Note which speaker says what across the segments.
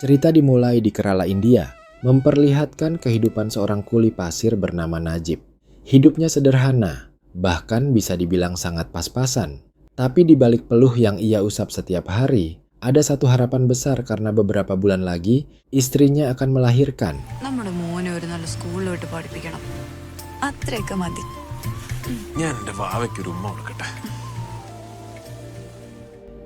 Speaker 1: Cerita dimulai di Kerala, India, memperlihatkan kehidupan seorang kuli pasir bernama Najib. Hidupnya sederhana, bahkan bisa dibilang sangat pas-pasan. Tapi di balik peluh yang ia usap setiap hari, ada satu harapan besar karena beberapa bulan lagi istrinya akan melahirkan.
Speaker 2: നമ്മുടെ മോനെ ഒരു നല്ല സ്കൂളിലോട്ട് പഠിപ്പിക്കണം അത്രയൊക്കെ മതി
Speaker 3: ഞാൻ എൻ്റെ വാവയ്ക്കൊരു ഉമ്മ കൊടുക്കട്ടെ.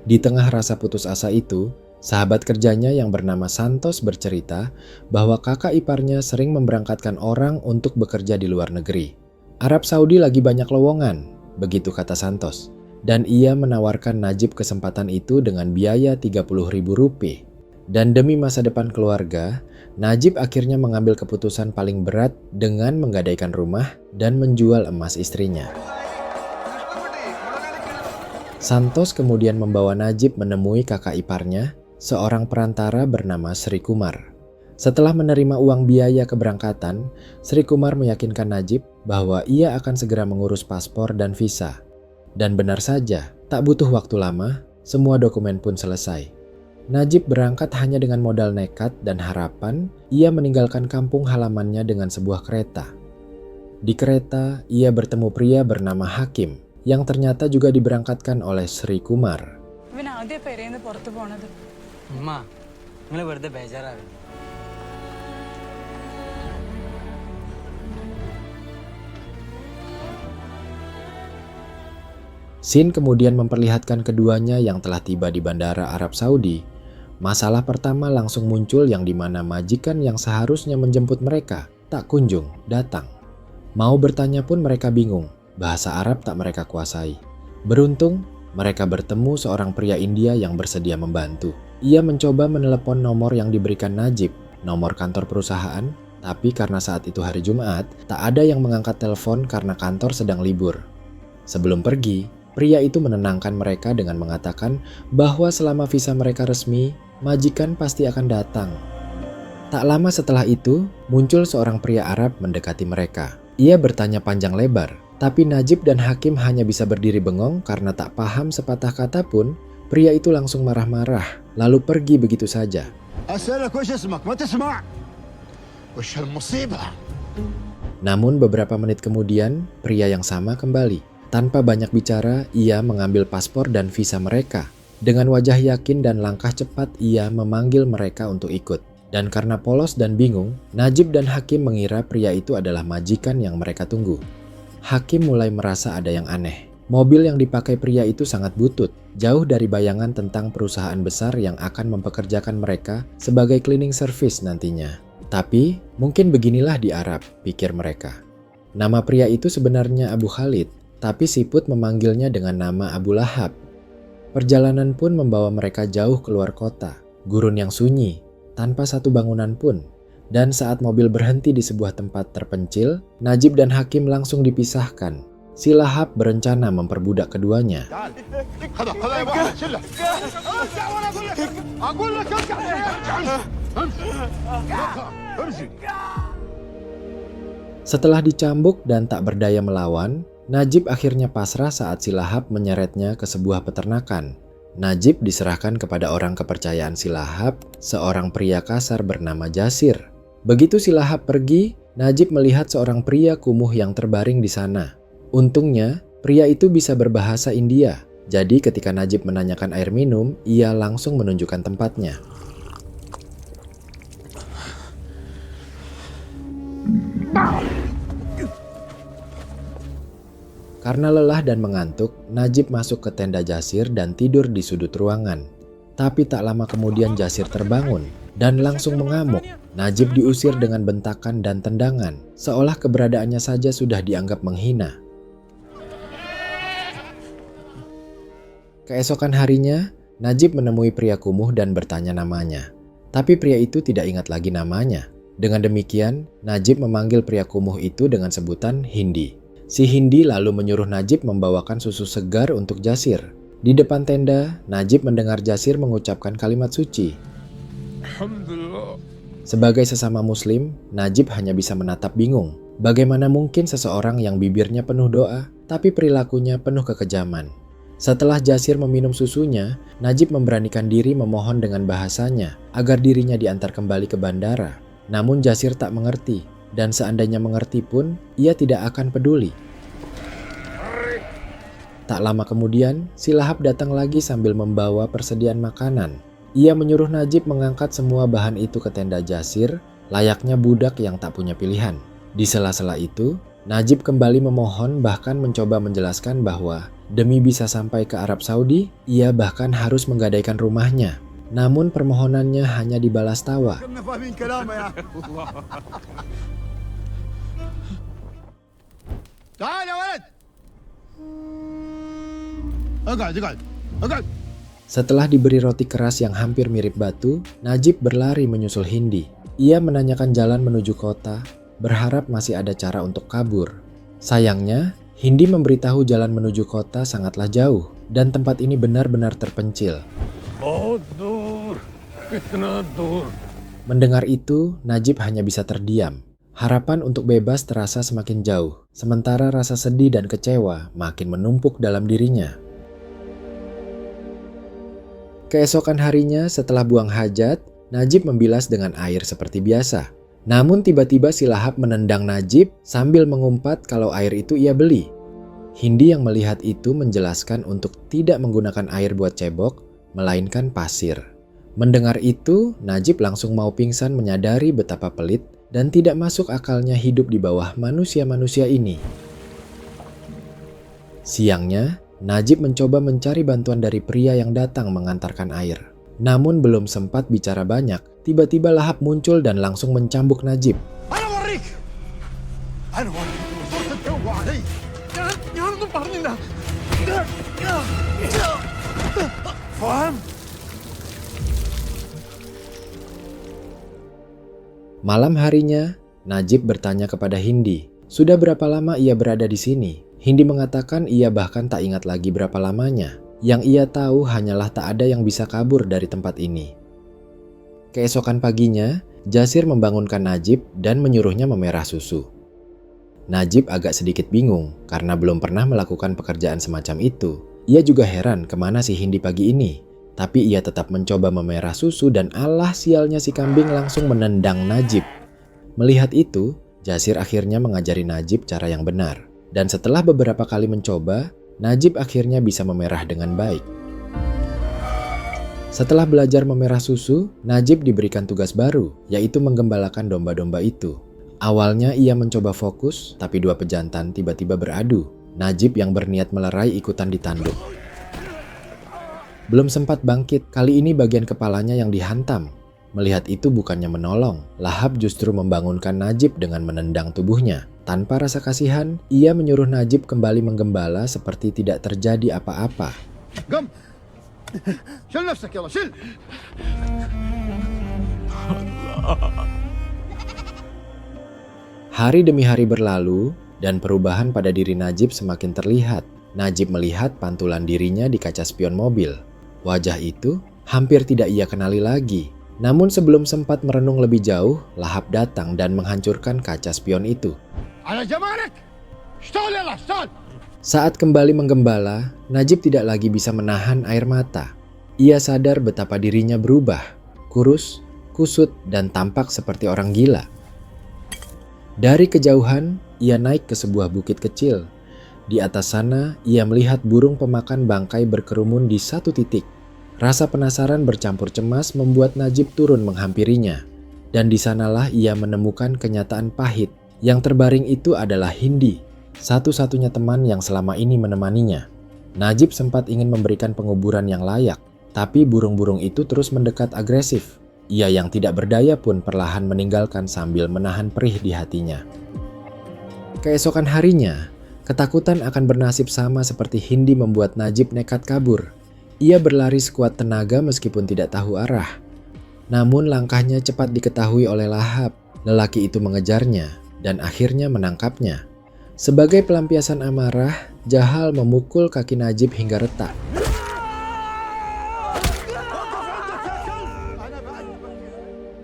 Speaker 1: Di tengah rasa putus asa itu, sahabat kerjanya yang bernama Santos bercerita bahwa kakak iparnya sering memberangkatkan orang untuk bekerja di luar negeri. Arab Saudi lagi banyak lowongan, begitu kata Santos. Dan ia menawarkan Najib kesempatan itu dengan biaya Rp30.000. Dan demi masa depan keluarga, Najib akhirnya mengambil keputusan paling berat dengan menggadaikan rumah dan menjual emas istrinya. Santos kemudian membawa Najib menemui kakak iparnya, seorang perantara bernama Sri Kumar. Setelah menerima uang biaya keberangkatan, Sri Kumar meyakinkan Najib bahwa ia akan segera mengurus paspor dan visa. Dan benar saja, tak butuh waktu lama, semua dokumen pun selesai. Najib berangkat hanya dengan modal nekat dan harapan ia meninggalkan kampung halamannya dengan sebuah kereta. Di kereta, ia bertemu pria bernama Hakim, yang ternyata juga diberangkatkan oleh Sri Kumar. Scene kemudian memperlihatkan keduanya yang telah tiba di bandara Arab Saudi. Masalah pertama langsung muncul yang dimana majikan yang seharusnya menjemput mereka tak kunjung datang. Mau bertanya pun mereka bingung, bahasa Arab tak mereka kuasai. Beruntung, mereka bertemu seorang pria India yang bersedia membantu. Ia mencoba menelepon nomor yang diberikan Najib, nomor kantor perusahaan, tapi karena saat itu hari Jumat, tak ada yang mengangkat telepon karena kantor sedang libur. Sebelum pergi, pria itu menenangkan mereka dengan mengatakan bahwa selama visa mereka resmi, majikan pasti akan datang. Tak lama setelah itu, muncul seorang pria Arab mendekati mereka. Ia bertanya panjang lebar, tapi Najib dan Hakim hanya bisa berdiri bengong karena tak paham sepatah kata pun. Pria itu langsung marah-marah, lalu pergi begitu saja. Namun beberapa menit kemudian, pria yang sama kembali. Tanpa banyak bicara, ia mengambil paspor dan visa mereka. Dengan wajah yakin dan langkah cepat, ia memanggil mereka untuk ikut. Dan karena polos dan bingung, Najib dan Hakim mengira pria itu adalah majikan yang mereka tunggu. Hakim mulai merasa ada yang aneh. Mobil yang dipakai pria itu sangat butut, jauh dari bayangan tentang perusahaan besar yang akan mempekerjakan mereka sebagai cleaning service nantinya. Tapi, mungkin beginilah di Arab, pikir mereka. Nama pria itu sebenarnya Abu Khalid, tapi siput memanggilnya dengan nama Abu Lahab. Perjalanan pun membawa mereka jauh keluar kota, gurun yang sunyi, tanpa satu bangunan pun. Dan saat mobil berhenti di sebuah tempat terpencil, Najib dan Hakim langsung dipisahkan. Si Lahab berencana memperbudak keduanya. Setelah dicambuk dan tak berdaya melawan, Najib akhirnya pasrah saat si Lahab menyeretnya ke sebuah peternakan. Najib diserahkan kepada orang kepercayaan si Lahab, seorang pria kasar bernama Jasir. Begitu si Lahab pergi, Najib melihat seorang pria kumuh yang terbaring di sana. Untungnya, pria itu bisa berbahasa India. Jadi ketika Najib menanyakan air minum, ia langsung menunjukkan tempatnya. Karena lelah dan mengantuk, Najib masuk ke tenda Jasir dan tidur di sudut ruangan. Tapi tak lama kemudian Jasir terbangun dan langsung mengamuk. Najib diusir dengan bentakan dan tendangan, seolah keberadaannya saja sudah dianggap menghina. Keesokan harinya, Najib menemui pria kumuh dan bertanya namanya. Tapi pria itu tidak ingat lagi namanya. Dengan demikian, Najib memanggil pria kumuh itu dengan sebutan Hindi. Si Hindi lalu menyuruh Najib membawakan susu segar untuk Jasir. Di depan tenda, Najib mendengar Jasir mengucapkan kalimat suci.
Speaker 3: Alhamdulillah.
Speaker 1: Sebagai sesama muslim, Najib hanya bisa menatap bingung. Bagaimana mungkin seseorang yang bibirnya penuh doa, tapi perilakunya penuh kekejaman. Setelah Jasir meminum susunya, Najib memberanikan diri memohon dengan bahasanya agar dirinya diantar kembali ke bandara. Namun Jasir tak mengerti, dan seandainya mengerti pun, ia tidak akan peduli. Tak lama kemudian, si Lahap datang lagi sambil membawa persediaan makanan. Ia menyuruh Najib mengangkat semua bahan itu ke tenda Jasir, layaknya budak yang tak punya pilihan. Di sela-sela itu, Najib kembali memohon bahkan mencoba menjelaskan bahwa demi bisa sampai ke Arab Saudi, ia bahkan harus menggadaikan rumahnya. Namun permohonannya hanya dibalas tawa. Setelah diberi roti keras yang hampir mirip batu, Najib berlari menyusul Hindi. Ia menanyakan jalan menuju kota, berharap masih ada cara untuk kabur. Sayangnya, Hindi memberitahu jalan menuju kota sangatlah jauh dan tempat ini benar-benar terpencil. Mendengar itu, Najib hanya bisa terdiam. Harapan untuk bebas terasa semakin jauh, sementara rasa sedih dan kecewa makin menumpuk dalam dirinya. Keesokan harinya setelah buang hajat, Najib membilas dengan air seperti biasa. Namun tiba-tiba si Lahap menendang Najib sambil mengumpat kalau air itu ia beli. Hindi yang melihat itu menjelaskan untuk tidak menggunakan air buat cebok, melainkan pasir. Mendengar itu, Najib langsung mau pingsan menyadari betapa pelit dan tidak masuk akalnya hidup di bawah manusia-manusia ini. Siangnya, Najib mencoba mencari bantuan dari pria yang datang mengantarkan air. Namun belum sempat bicara banyak, tiba-tiba Lahap muncul dan langsung mencambuk Najib. Malam harinya, Najib bertanya kepada Hindi, sudah berapa lama ia berada di sini? Hindi mengatakan ia bahkan tak ingat lagi berapa lamanya. Yang ia tahu hanyalah tak ada yang bisa kabur dari tempat ini. Keesokan paginya, Jasir membangunkan Najib dan menyuruhnya memerah susu. Najib agak sedikit bingung karena belum pernah melakukan pekerjaan semacam itu. Ia juga heran kemana si Hindi pagi ini. Tapi ia tetap mencoba memerah susu dan alah sialnya si kambing langsung menendang Najib. Melihat itu, Jasir akhirnya mengajari Najib cara yang benar. Dan setelah beberapa kali mencoba, Najib akhirnya bisa memerah dengan baik. Setelah belajar memerah susu, Najib diberikan tugas baru, yaitu menggembalakan domba-domba itu. Awalnya ia mencoba fokus, tapi dua pejantan tiba-tiba beradu. Najib yang berniat melerai ikutan ditanduk. Belum sempat bangkit, kali ini bagian kepalanya yang dihantam. Melihat itu bukannya menolong, Lahap justru membangunkan Najib dengan menendang tubuhnya. Tanpa rasa kasihan, ia menyuruh Najib kembali menggembala seperti tidak terjadi apa-apa. Hari demi hari berlalu, dan perubahan pada diri Najib semakin terlihat. Najib melihat pantulan dirinya di kaca spion mobil. Wajah itu hampir tidak ia kenali lagi. Namun sebelum sempat merenung lebih jauh, Lahap datang dan menghancurkan kaca spion itu. Saat kembali menggembala, Najib tidak lagi bisa menahan air mata. Ia sadar betapa dirinya berubah, kurus, kusut, dan tampak seperti orang gila. Dari kejauhan, ia naik ke sebuah bukit kecil. Di atas sana, ia melihat burung pemakan bangkai berkerumun di satu titik. Rasa penasaran bercampur cemas membuat Najib turun menghampirinya. Dan di sanalah ia menemukan kenyataan pahit. Yang terbaring itu adalah Hindi, satu-satunya teman yang selama ini menemaninya. Najib sempat ingin memberikan penguburan yang layak, tapi burung-burung itu terus mendekat agresif. Ia yang tidak berdaya pun perlahan meninggalkan sambil menahan perih di hatinya. Keesokan harinya, ketakutan akan bernasib sama seperti Hindi membuat Najib nekat kabur. Ia berlari sekuat tenaga meskipun tidak tahu arah. Namun langkahnya cepat diketahui oleh Lahap. Lelaki itu mengejarnya dan akhirnya menangkapnya. Sebagai pelampiasan amarah, Jahal memukul kaki Najib hingga retak.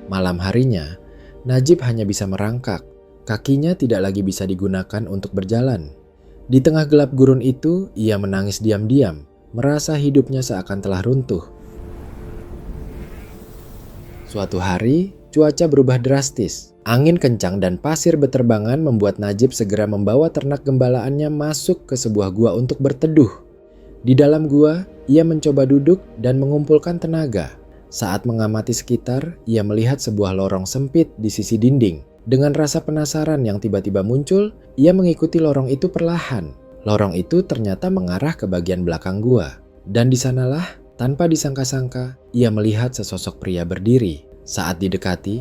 Speaker 1: Malam harinya, Najib hanya bisa merangkak. Kakinya tidak lagi bisa digunakan untuk berjalan. Di tengah gelap gurun itu, ia menangis diam-diam. merasa hidupnya seakan telah runtuh. Suatu hari, cuaca berubah drastis. Angin kencang dan pasir beterbangan membuat Najib segera membawa ternak gembalaannya masuk ke sebuah gua untuk berteduh. Di dalam gua, ia mencoba duduk dan mengumpulkan tenaga. Saat mengamati sekitar, ia melihat sebuah lorong sempit di sisi dinding. Dengan rasa penasaran yang tiba-tiba muncul, ia mengikuti lorong itu perlahan. Lorong itu ternyata mengarah ke bagian belakang gua. Dan di sanalah, tanpa disangka-sangka, ia melihat sesosok pria berdiri. Saat didekati,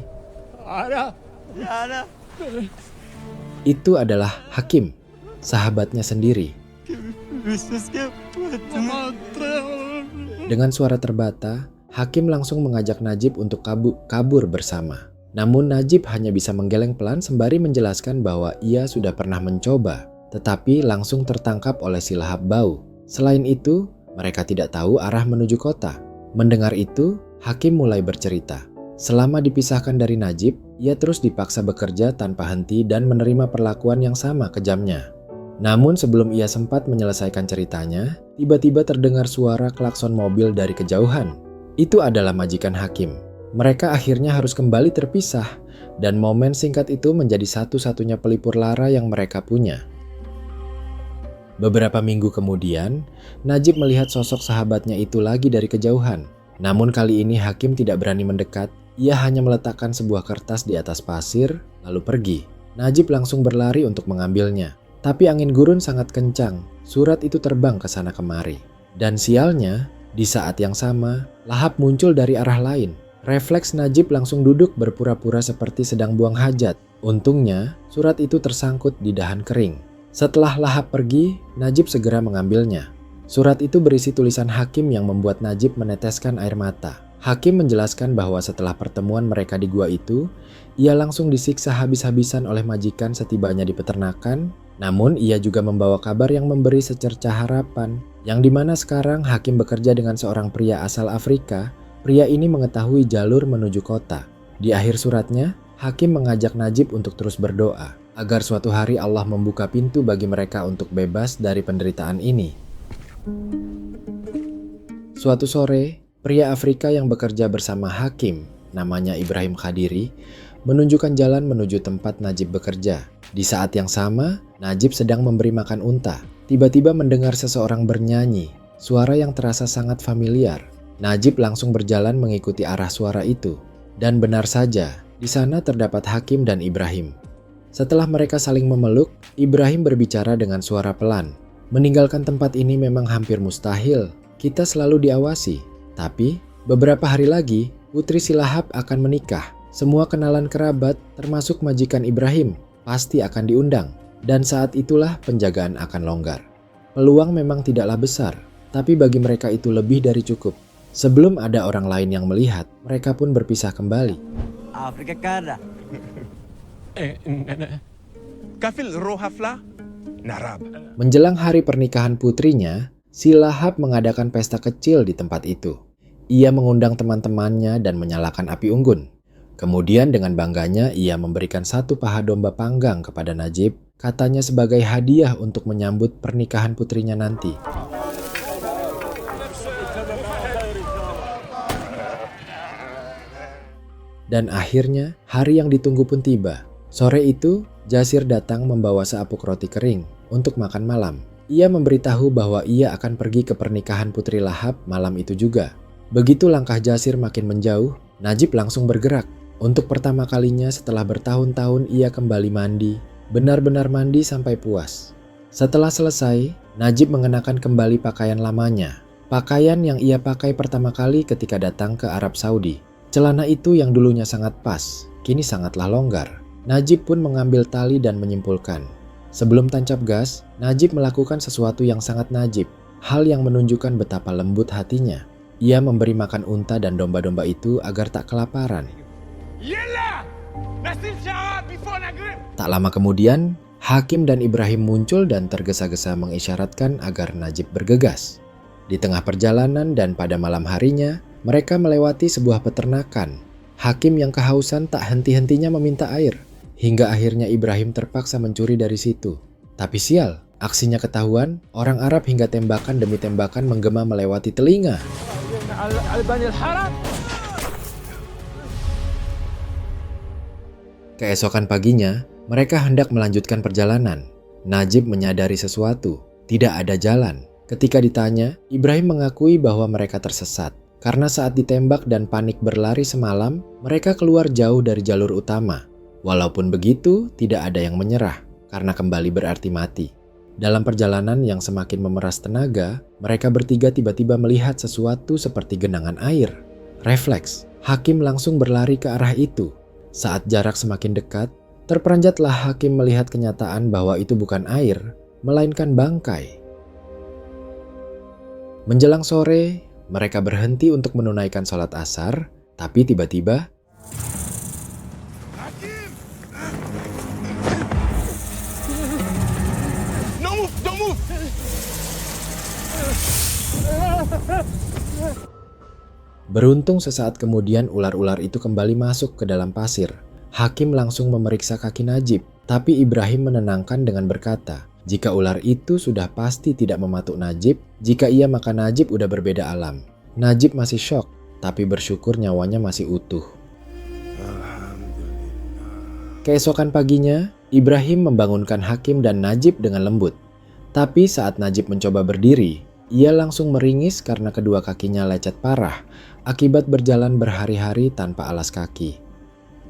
Speaker 1: itu adalah Hakim, sahabatnya sendiri. Dengan suara terbata, Hakim langsung mengajak Najib untuk kabur bersama. Namun Najib hanya bisa menggeleng pelan sembari menjelaskan bahwa ia sudah pernah mencoba, tetapi langsung tertangkap oleh si lahap bau. Selain itu, mereka tidak tahu arah menuju kota. Mendengar itu, Hakim mulai bercerita. Selama dipisahkan dari Najib, ia terus dipaksa bekerja tanpa henti dan menerima perlakuan yang sama kejamnya. Namun sebelum ia sempat menyelesaikan ceritanya, tiba-tiba terdengar suara klakson mobil dari kejauhan. Itu adalah majikan Hakim. Mereka akhirnya harus kembali terpisah, dan momen singkat itu menjadi satu-satunya pelipur lara yang mereka punya. Beberapa minggu kemudian, Najib melihat sosok sahabatnya itu lagi dari kejauhan. Namun kali ini Hakim tidak berani mendekat, ia hanya meletakkan sebuah kertas di atas pasir, lalu pergi. Najib langsung berlari untuk mengambilnya. Tapi angin gurun sangat kencang, surat itu terbang ke sana kemari. Dan sialnya, di saat yang sama, lahap muncul dari arah lain. Refleks Najib langsung duduk berpura-pura seperti sedang buang hajat. Untungnya, surat itu tersangkut di dahan kering. Setelah lahap pergi, Najib segera mengambilnya. Surat itu berisi tulisan Hakim yang membuat Najib meneteskan air mata. Hakim menjelaskan bahwa setelah pertemuan mereka di gua itu, ia langsung disiksa habis-habisan oleh majikan setibanya di peternakan. Namun ia juga membawa kabar yang memberi secerca harapan, yang dimana sekarang Hakim bekerja dengan seorang pria asal Afrika. Pria ini mengetahui jalur menuju kota. Di akhir suratnya, Hakim mengajak Najib untuk terus berdoa, agar suatu hari Allah membuka pintu bagi mereka untuk bebas dari penderitaan ini. Suatu sore, pria Afrika yang bekerja bersama Hakim, namanya Ibrahim Khadiri, menunjukkan jalan menuju tempat Najib bekerja. Di saat yang sama, Najib sedang memberi makan unta. Tiba-tiba mendengar seseorang bernyanyi, suara yang terasa sangat familiar. Najib langsung berjalan mengikuti arah suara itu. Dan benar saja, di sana terdapat Hakim dan Ibrahim. Setelah mereka saling memeluk, Ibrahim berbicara dengan suara pelan. Meninggalkan tempat ini memang hampir mustahil. Kita selalu diawasi. Tapi, beberapa hari lagi, putri si lahap akan menikah. Semua kenalan kerabat, termasuk majikan Ibrahim, pasti akan diundang. Dan saat itulah penjagaan akan longgar. Peluang memang tidaklah besar, tapi bagi mereka itu lebih dari cukup. Sebelum ada orang lain yang melihat, mereka pun berpisah kembali.
Speaker 4: Afrika kada.
Speaker 3: Kafil rohafla narab.
Speaker 1: Menjelang hari pernikahan putrinya, si lahap mengadakan pesta kecil di tempat itu. Ia mengundang teman-temannya dan menyalakan api unggun. Kemudian dengan bangganya ia memberikan satu paha domba panggang kepada Najib, katanya sebagai hadiah untuk menyambut pernikahan putrinya nanti. Dan akhirnya hari yang ditunggu pun tiba. Sore itu, Jasir datang membawa seapuk roti kering untuk makan malam. Ia memberitahu bahwa ia akan pergi ke pernikahan putri lahap malam itu juga. Begitu langkah Jasir makin menjauh, Najib langsung bergerak. Untuk pertama kalinya setelah bertahun-tahun ia kembali mandi, benar-benar mandi sampai puas. Setelah selesai, Najib mengenakan kembali pakaian lamanya. Pakaian yang ia pakai pertama kali ketika datang ke Arab Saudi. Celana itu yang dulunya sangat pas, kini sangatlah longgar. Najib pun mengambil tali dan menyimpulkan. Sebelum tancap gas, Najib melakukan sesuatu yang sangat najib. Hal yang menunjukkan betapa lembut hatinya. Ia memberi makan unta dan domba-domba itu agar tak kelaparan. Tak lama kemudian, Hakim dan Ibrahim muncul dan tergesa-gesa mengisyaratkan agar Najib bergegas. Di tengah perjalanan dan pada malam harinya, mereka melewati sebuah peternakan. Hakim yang kehausan tak henti-hentinya meminta air, hingga akhirnya Ibrahim terpaksa mencuri dari situ. Tapi sial, Aksinya ketahuan, orang Arab hingga tembakan demi tembakan menggema melewati telinga. Keesokan paginya, mereka hendak melanjutkan perjalanan. Najib menyadari sesuatu, tidak ada jalan. Ketika ditanya, Ibrahim mengakui bahwa mereka tersesat. Karena saat ditembak dan panik berlari semalam, mereka keluar jauh dari jalur utama. Walaupun begitu, tidak ada yang menyerah, karena kembali berarti mati. Dalam perjalanan yang semakin memeras tenaga, mereka bertiga tiba-tiba melihat sesuatu seperti genangan air. Refleks, Hakim langsung berlari ke arah itu. Saat jarak semakin dekat, terperanjatlah Hakim melihat kenyataan bahwa itu bukan air, melainkan bangkai. Menjelang sore, mereka berhenti untuk menunaikan sholat asar, tapi tiba-tiba
Speaker 3: No move! Don't move!
Speaker 1: beruntung sesaat kemudian ular-ular itu kembali masuk ke dalam pasir. Hakim langsung memeriksa kaki Najib, tapi Ibrahim menenangkan dengan berkata, jika ular itu sudah pasti tidak mematuk Najib, jika ia makan Najib udah berbeda alam. Najib masih syok, tapi bersyukur nyawanya masih utuh. Keesokan paginya, Ibrahim membangunkan Hakim dan Najib dengan lembut. Tapi saat Najib mencoba berdiri, ia langsung meringis karena kedua kakinya lecet parah akibat berjalan berhari-hari tanpa alas kaki.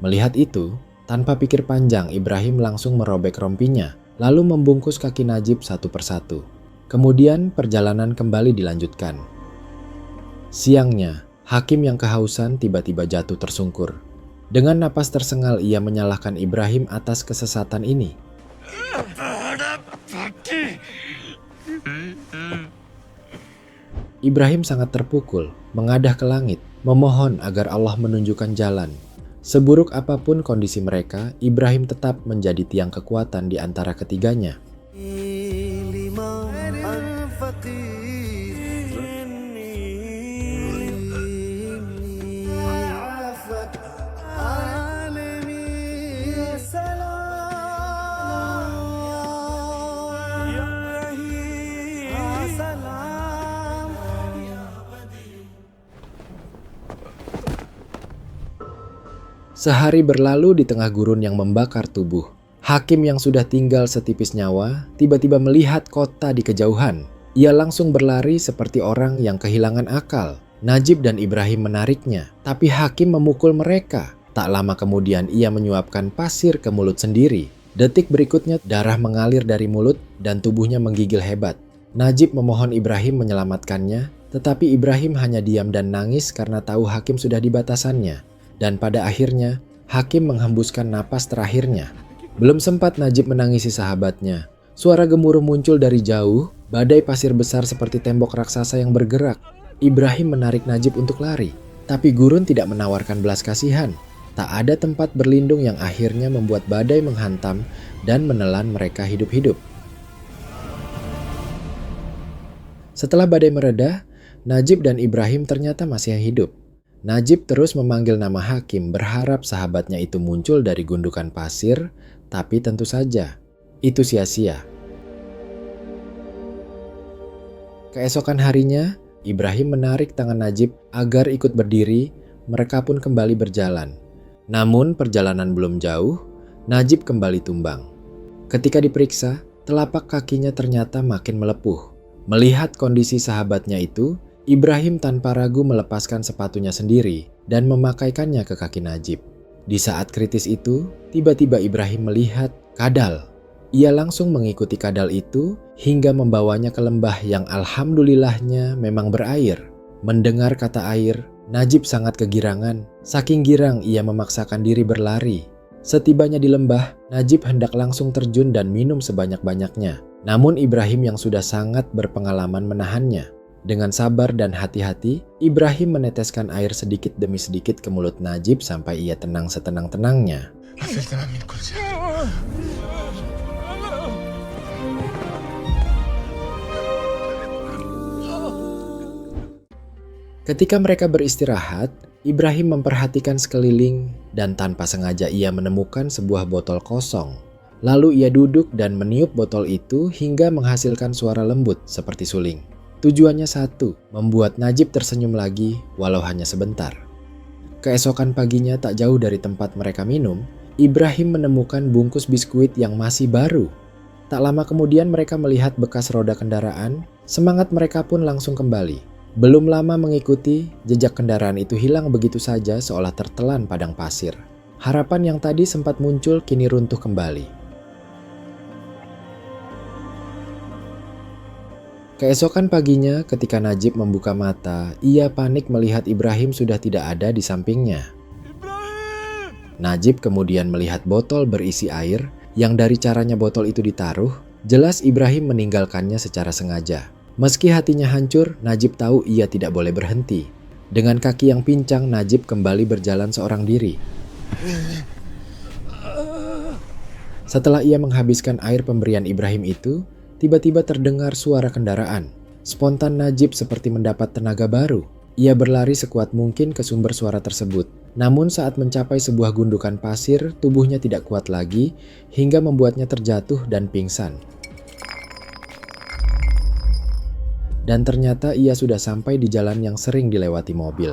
Speaker 1: Melihat itu, tanpa pikir panjang Ibrahim langsung merobek rompinya, lalu membungkus kaki Najib satu persatu. Kemudian perjalanan kembali dilanjutkan. Siangnya, Hakim yang kehausan tiba-tiba jatuh tersungkur. Dengan napas tersengal ia menyalahkan Ibrahim atas kesesatan ini. Ibrahim sangat terpukul, mengadah ke langit, memohon agar Allah menunjukkan jalan. Seburuk apapun kondisi mereka, Ibrahim tetap menjadi tiang kekuatan di antara ketiganya. Sehari berlalu di tengah gurun yang membakar tubuh. Hakim yang sudah tinggal setipis nyawa tiba-tiba melihat kota di kejauhan. Ia langsung berlari seperti orang yang kehilangan akal. Najib dan Ibrahim menariknya, tapi Hakim memukul mereka. Tak lama kemudian ia menyuapkan pasir ke mulut sendiri. Detik berikutnya darah mengalir dari mulut dan tubuhnya menggigil hebat. Najib memohon Ibrahim menyelamatkannya, tetapi Ibrahim hanya diam dan nangis karena tahu Hakim sudah di batasannya. Dan pada akhirnya, Hakim menghembuskan napas terakhirnya. Belum sempat Najib menangisi sahabatnya. Suara gemuruh muncul dari jauh, badai pasir besar seperti tembok raksasa yang bergerak. Ibrahim menarik Najib untuk lari, tapi gurun tidak menawarkan belas kasihan. Tak ada tempat berlindung yang akhirnya membuat badai menghantam dan menelan mereka hidup-hidup. Setelah badai mereda, Najib dan Ibrahim ternyata masih hidup. Najib terus memanggil nama Hakim berharap sahabatnya itu muncul dari gundukan pasir, tapi tentu saja itu sia-sia. Keesokan harinya, Ibrahim menarik tangan Najib agar ikut berdiri, mereka pun kembali berjalan. Namun perjalanan belum jauh, Najib kembali tumbang. Ketika diperiksa, telapak kakinya ternyata makin melepuh. Melihat kondisi sahabatnya itu, Ibrahim tanpa ragu melepaskan sepatunya sendiri dan memakaikannya ke kaki Najib. Di saat kritis itu, tiba-tiba Ibrahim melihat kadal. Ia langsung mengikuti kadal itu hingga membawanya ke lembah yang alhamdulillahnya memang berair. Mendengar kata air, Najib sangat kegirangan. Saking girang ia memaksakan diri berlari. Setibanya di lembah, Najib hendak langsung terjun dan minum sebanyak-banyaknya. Namun Ibrahim yang sudah sangat berpengalaman menahannya. Dengan sabar dan hati-hati, Ibrahim meneteskan air sedikit demi sedikit ke mulut Najib sampai ia tenang setenang-tenangnya. Ketika mereka beristirahat, Ibrahim memperhatikan sekeliling dan tanpa sengaja ia menemukan sebuah botol kosong. Lalu ia duduk dan meniup botol itu hingga menghasilkan suara lembut seperti suling. Tujuannya satu, membuat Najib tersenyum lagi walau hanya sebentar. Keesokan paginya tak jauh dari tempat mereka minum, Ibrahim menemukan bungkus biskuit yang masih baru. Tak lama kemudian mereka melihat bekas roda kendaraan, semangat mereka pun langsung kembali. Belum lama mengikuti, jejak kendaraan itu hilang begitu saja seolah tertelan padang pasir. Harapan yang tadi sempat muncul kini runtuh kembali. Keesokan paginya ketika Najib membuka mata, ia panik melihat Ibrahim sudah tidak ada di sampingnya. Najib kemudian melihat botol berisi air yang dari caranya botol itu ditaruh, jelas Ibrahim meninggalkannya secara sengaja. Meski hatinya hancur, Najib tahu ia tidak boleh berhenti. Dengan kaki yang pincang, Najib kembali berjalan seorang diri. Setelah ia menghabiskan air pemberian Ibrahim itu, tiba-tiba terdengar suara kendaraan. Spontan Najib seperti mendapat tenaga baru. Ia berlari sekuat mungkin ke sumber suara tersebut. Namun saat mencapai sebuah gundukan pasir, tubuhnya tidak kuat lagi hingga membuatnya terjatuh dan pingsan. Dan ternyata ia sudah sampai di jalan yang sering dilewati mobil.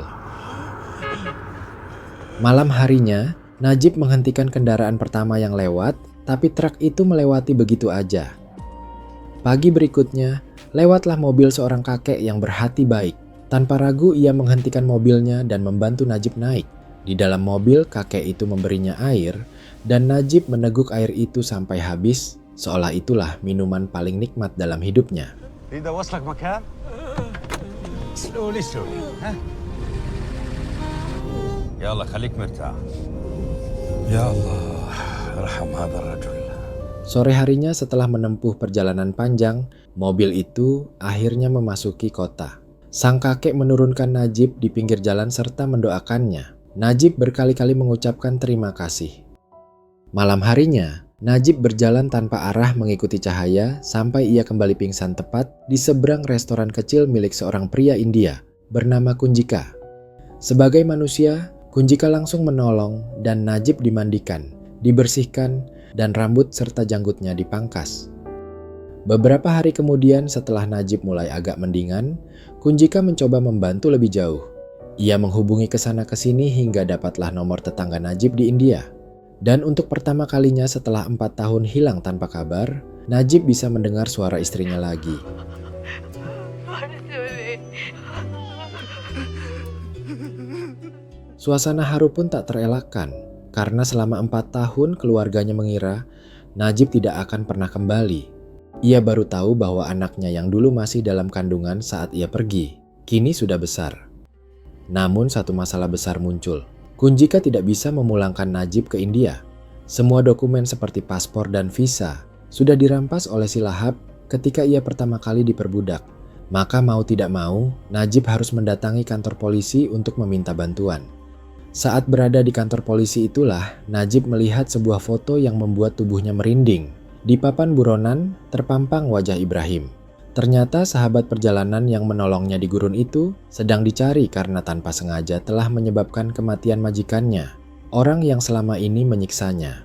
Speaker 1: Malam harinya, Najib menghentikan kendaraan pertama yang lewat, tapi truk itu melewati begitu aja. Pagi berikutnya, lewatlah mobil seorang kakek yang berhati baik. Tanpa ragu ia menghentikan mobilnya dan membantu Najib naik. Di dalam mobil, kakek itu memberinya air, dan Najib meneguk air itu sampai habis, seolah itulah minuman paling nikmat dalam hidupnya.
Speaker 4: تريد اوصلك مكان؟ سلولي ها؟ يلا خليك مرتاح. يا الله ارحم هذا الرجل.
Speaker 1: Sore harinya setelah menempuh perjalanan panjang, mobil itu akhirnya memasuki kota. Sang kakek menurunkan Najib di pinggir jalan serta mendoakannya. Najib berkali-kali mengucapkan terima kasih. Malam harinya, Najib berjalan tanpa arah mengikuti cahaya sampai ia kembali pingsan tepat di seberang restoran kecil milik seorang pria India bernama Kunjika. Sebagai manusia, Kunjika langsung menolong dan Najib dimandikan, dibersihkan, dan rambut serta janggutnya dipangkas. Beberapa hari kemudian setelah Najib mulai agak mendingan, Kunjika mencoba membantu lebih jauh. Ia menghubungi ke sana ke sini hingga dapatlah nomor tetangga Najib di India. Dan untuk pertama kalinya setelah 4 tahun hilang tanpa kabar, Najib bisa mendengar suara istrinya lagi. Suasana haru pun tak terelakkan, karena selama 4 tahun keluarganya mengira Najib tidak akan pernah kembali. Ia baru tahu bahwa anaknya yang dulu masih dalam kandungan saat ia pergi, kini sudah besar. Namun satu masalah besar muncul. Kunjika tidak bisa memulangkan Najib ke India. Semua dokumen seperti paspor dan visa sudah dirampas oleh si Lahap ketika ia pertama kali diperbudak. Maka mau tidak mau, Najib harus mendatangi kantor polisi untuk meminta bantuan. Saat berada di kantor polisi itulah, Najib melihat sebuah foto yang membuat tubuhnya merinding. Di papan buronan terpampang wajah Ibrahim. Ternyata sahabat perjalanan yang menolongnya di gurun itu sedang dicari karena tanpa sengaja telah menyebabkan kematian majikannya, orang yang selama ini menyiksanya.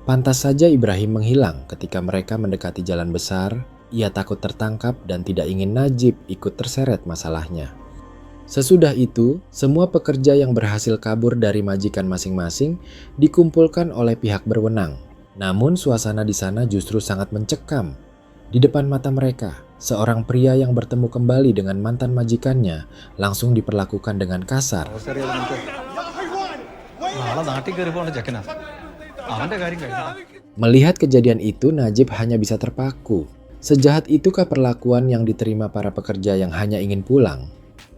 Speaker 1: Pantas saja Ibrahim menghilang ketika mereka mendekati jalan besar. Ia takut tertangkap dan tidak ingin Najib ikut terseret masalahnya. Sesudah itu, semua pekerja yang berhasil kabur dari majikan masing-masing dikumpulkan oleh pihak berwenang. Namun suasana di sana justru sangat mencekam. Di depan mata mereka, seorang pria yang bertemu kembali dengan mantan majikannya langsung diperlakukan dengan kasar. Melihat kejadian itu, Najib hanya bisa terpaku. Sejahat itukah perlakuan yang diterima para pekerja yang hanya ingin pulang?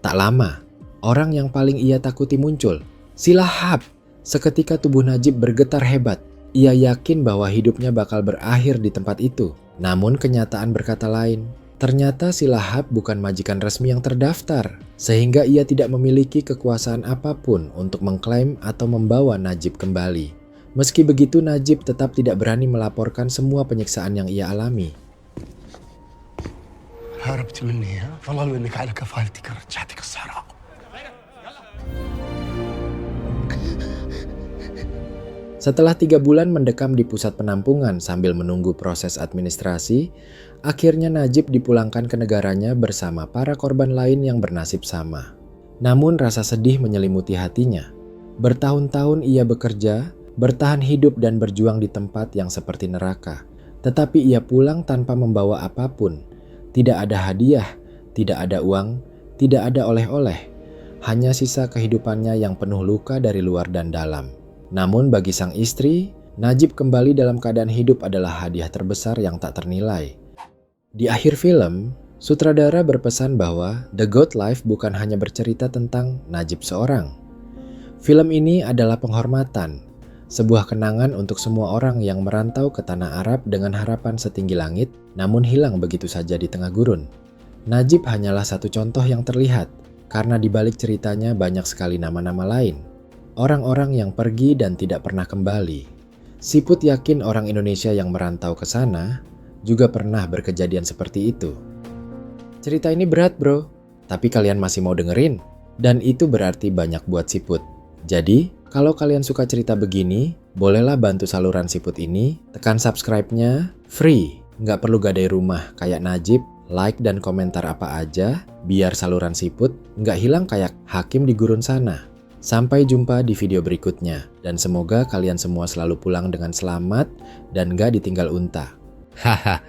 Speaker 1: Tak lama, orang yang paling ia takuti muncul, si Lahap. Seketika tubuh Najib bergetar hebat. Ia yakin bahwa hidupnya bakal berakhir di tempat itu. Namun kenyataan berkata lain. Ternyata si Lahap bukan majikan resmi yang terdaftar, sehingga ia tidak memiliki kekuasaan apapun untuk mengklaim atau membawa Najib kembali. Meski begitu, Najib tetap tidak berani melaporkan semua penyiksaan yang ia alami. Setelah 3 bulan mendekam di pusat penampungan sambil menunggu proses administrasi, akhirnya Najib dipulangkan ke negaranya bersama para korban lain yang bernasib sama. Namun rasa sedih menyelimuti hatinya. Bertahun-tahun ia bekerja, bertahan hidup dan berjuang di tempat yang seperti neraka. Tetapi ia pulang tanpa membawa apapun. Tidak ada hadiah, tidak ada uang, tidak ada oleh-oleh. Hanya sisa kehidupannya yang penuh luka dari luar dan dalam. Namun bagi sang istri, Najib kembali dalam keadaan hidup adalah hadiah terbesar yang tak ternilai. Di akhir film, sutradara berpesan bahwa The Good Life bukan hanya bercerita tentang Najib seorang. Film ini adalah penghormatan, sebuah kenangan untuk semua orang yang merantau ke tanah Arab dengan harapan setinggi langit, namun hilang begitu saja di tengah gurun. Najib hanyalah satu contoh yang terlihat, karena di balik ceritanya banyak sekali nama-nama lain. Orang-orang yang pergi dan tidak pernah kembali. Siput yakin orang Indonesia yang merantau ke sana juga pernah berkejadian seperti itu. Cerita ini berat bro, tapi kalian masih mau dengerin? Dan itu berarti banyak buat Siput. Jadi, kalau kalian suka cerita begini, bolehlah bantu saluran Siput ini, tekan subscribe-nya, free. Nggak perlu gadai rumah kayak Najib, like dan komentar apa aja, biar saluran Siput nggak hilang kayak Hakim di gurun sana. Sampai jumpa di video berikutnya, dan semoga kalian semua selalu pulang dengan selamat dan gak ditinggal unta. Hahaha.